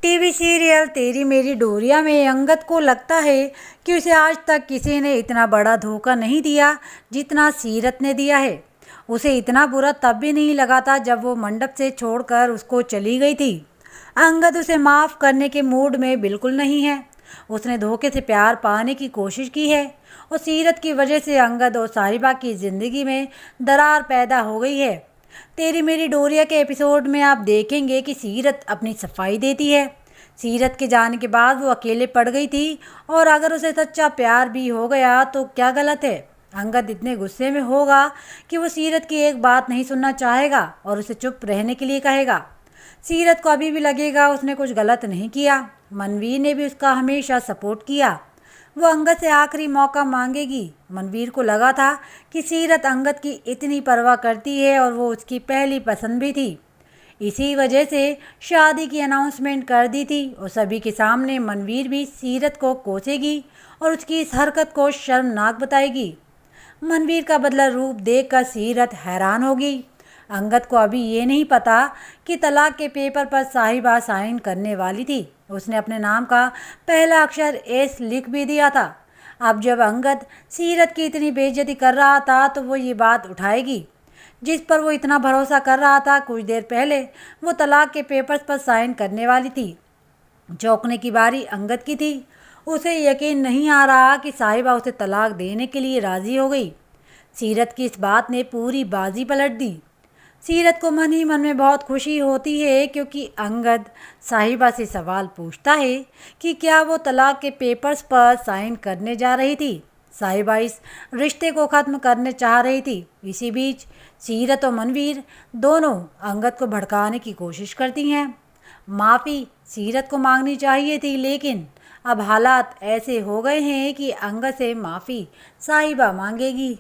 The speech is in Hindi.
टीवी सीरियल तेरी मेरी डोरिया में अंगद को लगता है कि उसे आज तक किसी ने इतना बड़ा धोखा नहीं दिया जितना सीरत ने दिया है। उसे इतना बुरा तब भी नहीं लगा था जब वो मंडप से छोड़कर उसको चली गई थी। अंगद उसे माफ़ करने के मूड में बिल्कुल नहीं है। उसने धोखे से प्यार पाने की कोशिश की है और सीरत की वजह से अंगद और साहिबा की ज़िंदगी में दरार पैदा हो गई है। तेरी मेरी डोरिया के एपिसोड में आप देखेंगे कि सीरत अपनी सफाई देती है। सीरत के जाने के बाद वो अकेले पड़ गई थी और अगर उसे सच्चा प्यार भी हो गया तो क्या गलत है। अंगद इतने गुस्से में होगा कि वो सीरत की एक बात नहीं सुनना चाहेगा और उसे चुप रहने के लिए कहेगा। सीरत को अभी भी लगेगा उसने कुछ गलत नहीं किया। मनवीर ने भी उसका हमेशा सपोर्ट किया। वो अंगद से आखिरी मौका मांगेगी। मनवीर को लगा था कि सीरत अंगद की इतनी परवाह करती है और वो उसकी पहली पसंद भी थी। इसी वजह से शादी की अनाउंसमेंट कर दी थी और सभी के सामने मनवीर भी सीरत को कोसेगी और उसकी इस हरकत को शर्मनाक बताएगी। मनवीर का बदला रूप देखकर सीरत हैरान होगी। अंगद को अभी ये नहीं पता कि तलाक के पेपर पर साहिबा साइन करने वाली थी। उसने अपने नाम का पहला अक्षर एस लिख भी दिया था। अब जब अंगद सीरत की इतनी बेइज्जती कर रहा था तो वो ये बात उठाएगी जिस पर वो इतना भरोसा कर रहा था। कुछ देर पहले वो तलाक के पेपर्स पर साइन करने वाली थी। चौंकने की बारी अंगद की थी। उसे यकीन नहीं आ रहा कि साहिबा उसे तलाक देने के लिए राज़ी हो गई। सीरत की इस बात ने पूरी बाजी पलट दी। सीरत को मन ही मन में बहुत खुशी होती है क्योंकि अंगद साहिबा से सवाल पूछता है कि क्या वो तलाक के पेपर्स पर साइन करने जा रही थी। साहिबा इस रिश्ते को ख़त्म करने चाह रही थी। इसी बीच सीरत और मनवीर दोनों अंगद को भड़काने की कोशिश करती हैं। माफ़ी सीरत को मांगनी चाहिए थी लेकिन अब हालात ऐसे हो गए हैं कि अंगद से माफ़ी साहिबा मांगेगी।